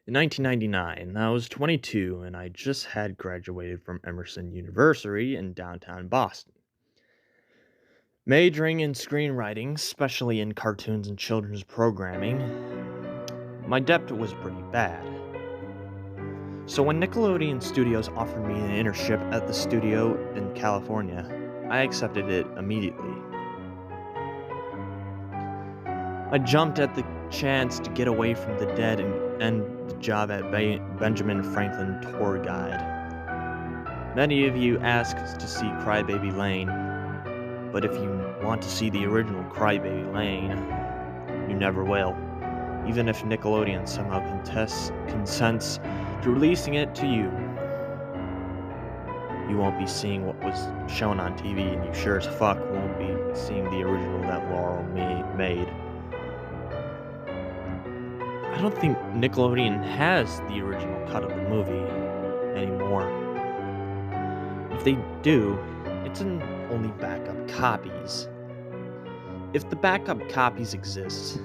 In 1999, I was 22 and I just had graduated from Emerson University in downtown Boston. Majoring in screenwriting, especially in cartoons and children's programming, my debt was pretty bad. So when Nickelodeon Studios offered me an internship at the studio in California, I accepted it immediately. I jumped at the chance to get away from the dead and end the job at Benjamin Franklin Tour Guide. Many of you asked to see Crybaby Lane, but if you want to see the original Crybaby Lane, you never will, even if Nickelodeon somehow consents to releasing it to you. You won't be seeing what was shown on TV, and you sure as fuck won't be seeing the original that Laurel made. I don't think Nickelodeon has the original cut of the movie anymore. If they do, it's in only backup copies. If the backup copies exist,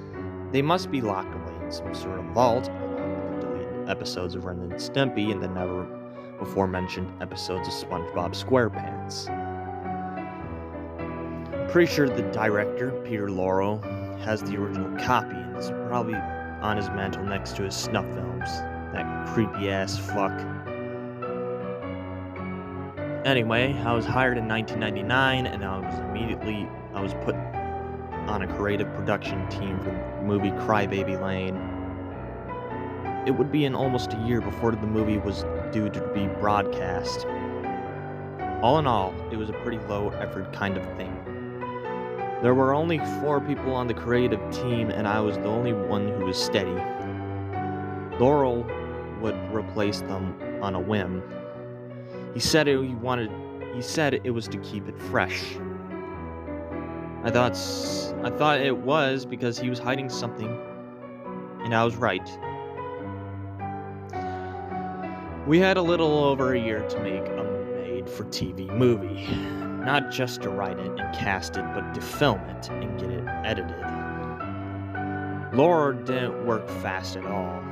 they must be locked away in some sort of vault, along with the deleted episodes of Ren and Stimpy and the never before mentioned episodes of SpongeBob SquarePants. I'm pretty sure the director, Peter Laurel, has the original copy and it's probably on his mantle next to his snuff films. That creepy ass fuck. Anyway, I was hired in 1999 and I was put on a creative production team for the movie Crybaby Lane. It would be in almost a year before the movie was due to be broadcast. All in all, it was a pretty low effort kind of thing. There were only 4 people on the creative team and I was the only one who was steady. Laurel would replace them on a whim. He said it was to keep it fresh. I thought it was because he was hiding something, and I was right. We had a little over a year to make a made-for-TV movie. Not just to write it and cast it, but to film it and get it edited. Laura didn't work fast at all.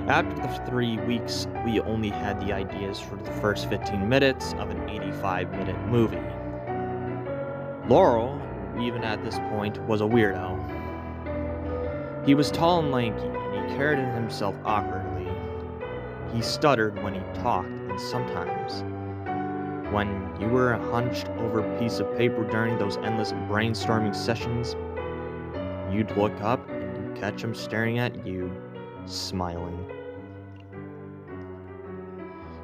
After the 3 weeks, we only had the ideas for the first 15 minutes of an 85-minute movie. Laurel, even at this point, was a weirdo. He was tall and lanky, and he carried himself awkwardly. He stuttered when he talked, and sometimes, when you were a hunched over piece of paper during those endless brainstorming sessions, you'd look up and you'd catch him staring at you, smiling.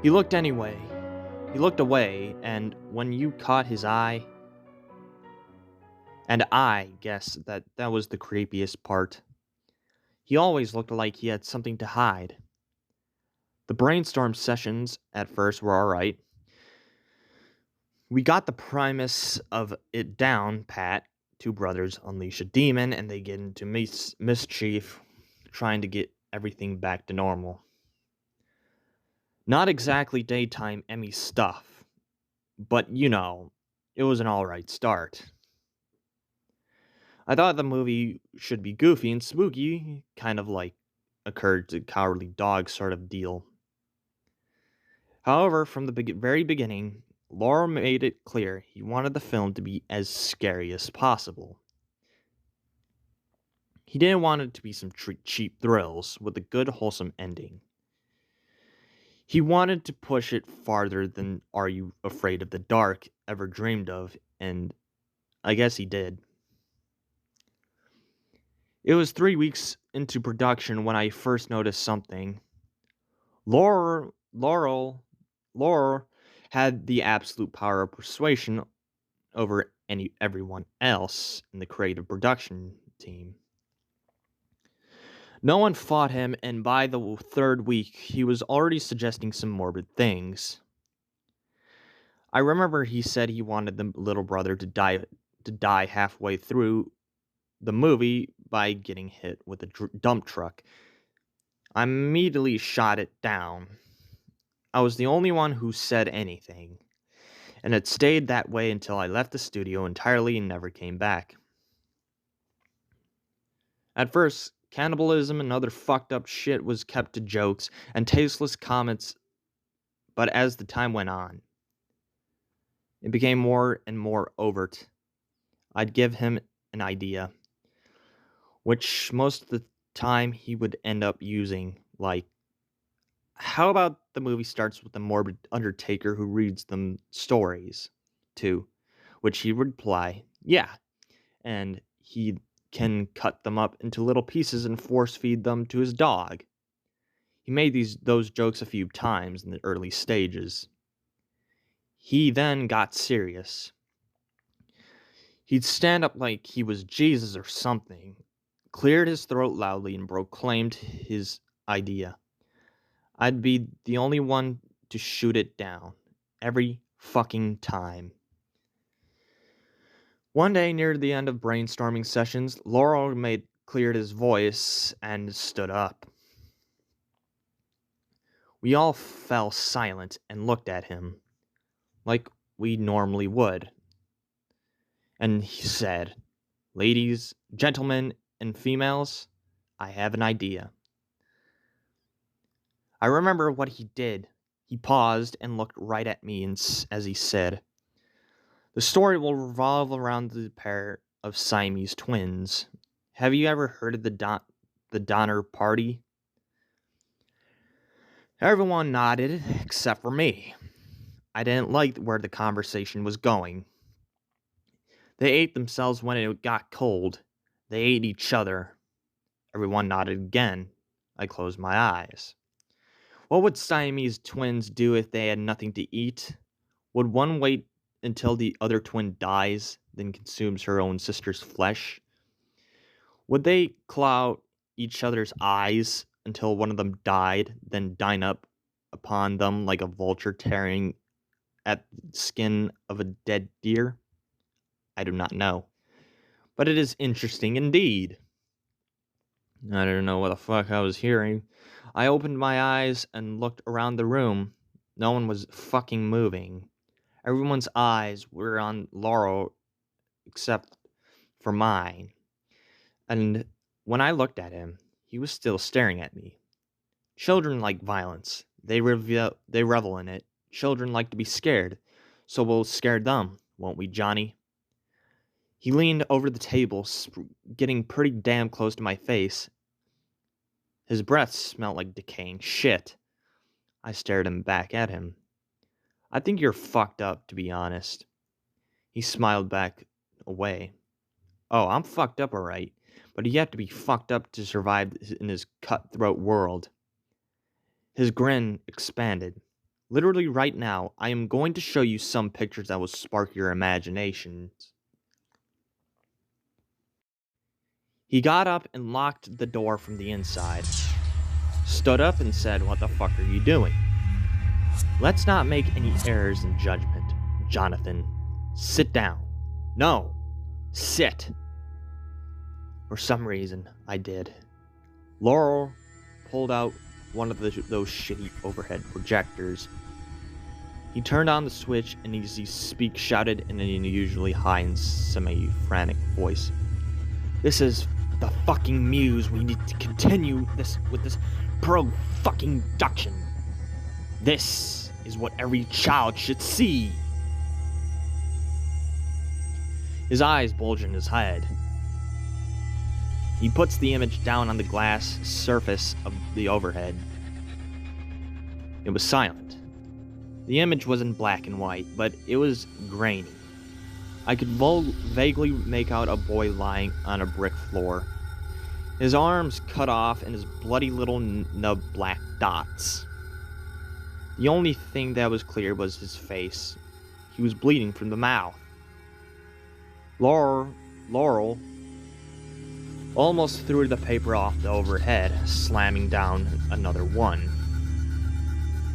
He looked away, and when you caught his eye, and I guess that was the creepiest part, he always looked like he had something to hide. The brainstorm sessions at first were alright. We got the premise of it down pat. 2 brothers unleash a demon and they get into mischief, trying to get everything back to normal. Not exactly daytime Emmy stuff, but it was an alright start. I thought the movie should be goofy and spooky, kind of like a Courage Cowardly Dog sort of deal. However, from the very beginning, Laura made it clear he wanted the film to be as scary as possible. He didn't want it to be some cheap thrills with a good, wholesome ending. He wanted to push it farther than Are You Afraid of the Dark ever dreamed of, and I guess he did. It was 3 weeks into production when I first noticed something. Laurel had the absolute power of persuasion over everyone else in the creative production team. No one fought him, and by the 3rd week, he was already suggesting some morbid things. I remember he said he wanted the little brother to die halfway through the movie by getting hit with a dump truck. I immediately shot it down. I was the only one who said anything, and it stayed that way until I left the studio entirely and never came back. At first, Cannibalism and other fucked up shit was kept to jokes and tasteless comments, but as the time went on, it became more and more overt. I'd give him an idea, which most of the time he would end up using, like, how about the movie starts with a morbid undertaker who reads them stories, to which he would reply, yeah, and he can cut them up into little pieces and force feed them to his dog. He made those jokes a few times in the early stages. He then got serious. He'd stand up like he was Jesus or something, cleared his throat loudly, and proclaimed his idea. I'd be the only one to shoot it down. Every fucking time. One day, near the end of brainstorming sessions, Laurel cleared his voice and stood up. We all fell silent and looked at him, like we normally would. And he said, ladies, gentlemen, and females, I have an idea. I remember what he did. He paused and looked right at me as he said, the story will revolve around the pair of Siamese twins. Have you ever heard of the Donner Party? Everyone nodded except for me. I didn't like where the conversation was going. They ate themselves when it got cold. They ate each other. Everyone nodded again. I closed my eyes. What would Siamese twins do if they had nothing to eat? Would one wait until the other twin dies, then consumes her own sister's flesh? Would they claw out each other's eyes until one of them died, then dine up upon them like a vulture tearing at the skin of a dead deer? I do not know. But it is interesting indeed. I don't know what the fuck I was hearing. I opened my eyes and looked around the room. No one was fucking moving. Everyone's eyes were on Laurel except for mine. And when I looked at him, he was still staring at me. Children like violence. They revel in it. Children like to be scared. So we'll scare them, won't we, Johnny? He leaned over the table, getting pretty damn close to my face. His breath smelled like decaying shit. I stared him back at him. I think you're fucked up, to be honest. He smiled back away. Oh, I'm fucked up, alright. But you have to be fucked up to survive in this cutthroat world. His grin expanded. Literally right now, I am going to show you some pictures that will spark your imaginations. He got up and locked the door from the inside. Stood up and said, what the fuck are you doing? Let's not make any errors in judgment, Jonathan. Sit down. No. Sit. For some reason, I did. Laurel pulled out one of those shitty overhead projectors. He turned on the switch and as he shouted in an unusually high and semi-frantic voice. This is the fucking Myuu. We need to continue with this pro-fucking-duction. This is what every child should see. His eyes bulge in his head. He puts the image down on the glass surface of the overhead. It was silent. The image wasn't black and white, but it was grainy. I could vaguely make out a boy lying on a brick floor. His arms cut off and his bloody little nub black dots. The only thing that was clear was his face. He was bleeding from the mouth. Laurel almost threw the paper off the overhead, slamming down another one.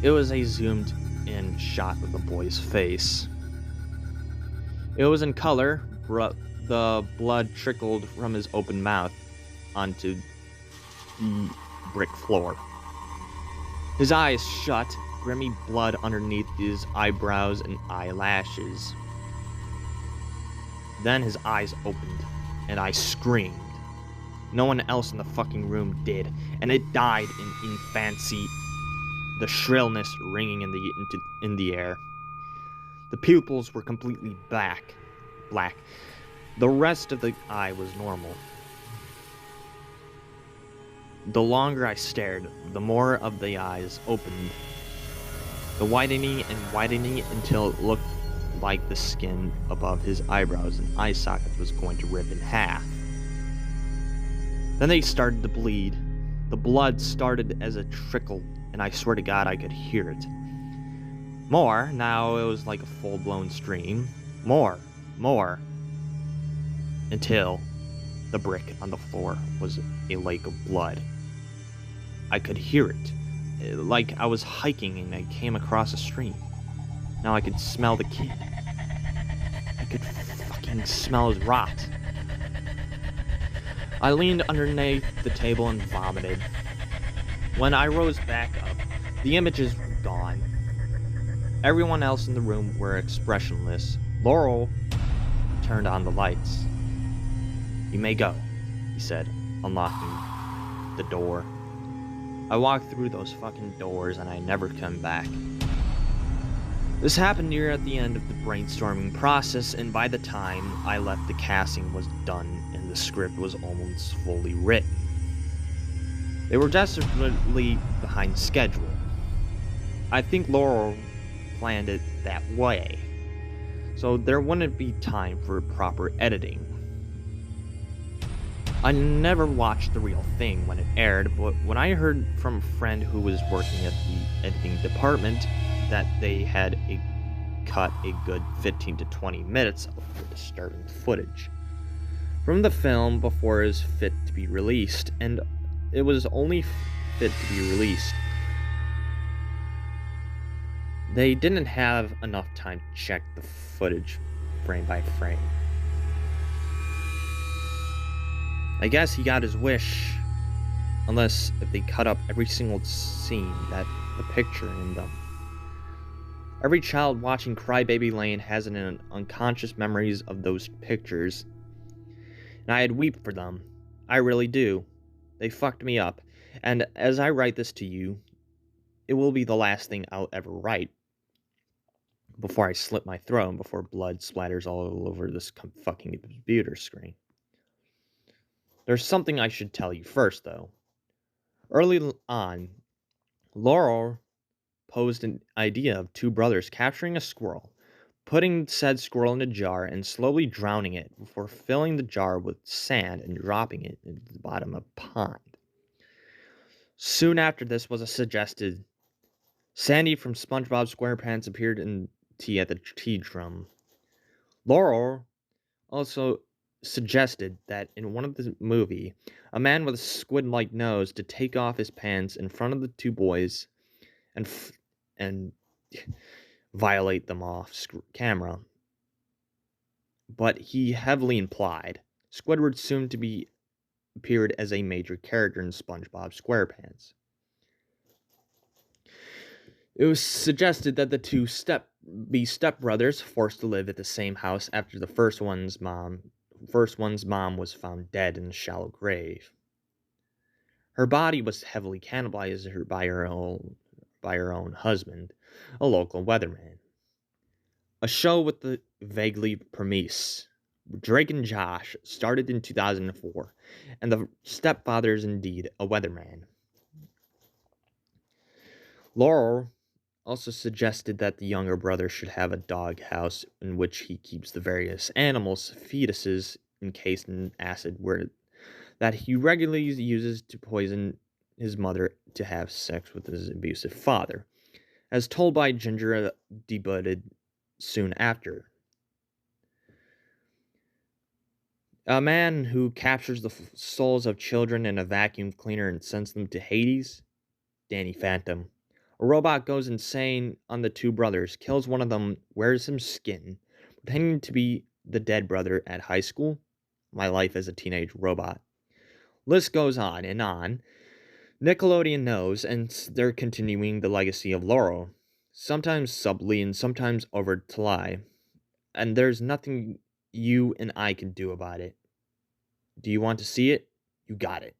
It was a zoomed-in shot of the boy's face. It was in color. The blood trickled from his open mouth onto the brick floor. His eyes shut, grimy blood underneath his eyebrows and eyelashes. Then his eyes opened, and I screamed. No one else in the fucking room did, and it died in infancy, the shrillness ringing in the air. The pupils were completely black. The rest of the eye was normal. The longer I stared, the more of the eyes opened, the widening and widening until it looked like the skin above his eyebrows and eye sockets was going to rip in half. Then they started to bleed. The blood started as a trickle, and I swear to God I could hear it. More, now it was like a full-blown stream. More, until the brick on the floor was a lake of blood. I could hear it, like I was hiking and I came across a stream. Now I could smell the kid. I could fucking smell his rot. I leaned underneath the table and vomited. When I rose back up, the images were gone. Everyone else in the room were expressionless. Laurel turned on the lights. "You may go," he said, unlocking the door. I walked through those fucking doors and I never come back. This happened near at the end of the brainstorming process, and by the time I left, the casting was done and the script was almost fully written. They were desperately behind schedule. I think Laurel planned it that way, so there wouldn't be time for proper editing. I never watched the real thing when it aired, but when I heard from a friend who was working at the editing department that they had cut a good 15 to 20 minutes of the disturbing footage from the film before it was fit to be released, and it was only fit to be released. They didn't have enough time to check the footage frame by frame. I guess he got his wish, unless if they cut up every single scene that the picture in them. Every child watching Crybaby Lane has an unconscious memories of those pictures, and I'd weep for them. I really do. They fucked me up, and as I write this to you, it will be the last thing I'll ever write before I slit my throat and before blood splatters all over this fucking computer screen. There's something I should tell you first, though. Early on, Laurel posed an idea of two brothers capturing a squirrel, putting said squirrel in a jar and slowly drowning it before filling the jar with sand and dropping it into the bottom of a pond. Soon after this was suggested, Sandy from SpongeBob SquarePants appeared in tea at the tea drum. Laurel also suggested that in one of the movie, a man with a squid-like nose to take off his pants in front of the two boys and violate them off camera. But he heavily implied Squidward soon to be appeared as a major character in SpongeBob SquarePants. It was suggested that the two stepbrothers forced to live at the same house after the first one's mom was found dead in a shallow grave. Her body was heavily cannibalized by her own husband, a local weatherman. A show with the vaguely premise, Drake and Josh, started in 2004, and the stepfather is indeed a weatherman. Laurel also suggested that the younger brother should have a dog house in which he keeps the various animals' fetuses encased in acid that he regularly uses to poison his mother to have sex with his abusive father, as told by Ginger debuted soon after. A man who captures the souls of children in a vacuum cleaner and sends them to Hades, Danny Phantom. A robot goes insane on the two brothers, kills one of them, wears some skin, pretending to be the dead brother at high school. My life as a teenage robot. List goes on and on. Nickelodeon knows, and they're continuing the legacy of Laurel, sometimes subtly and sometimes over to lie. And there's nothing you and I can do about it. Do you want to see it? You got it.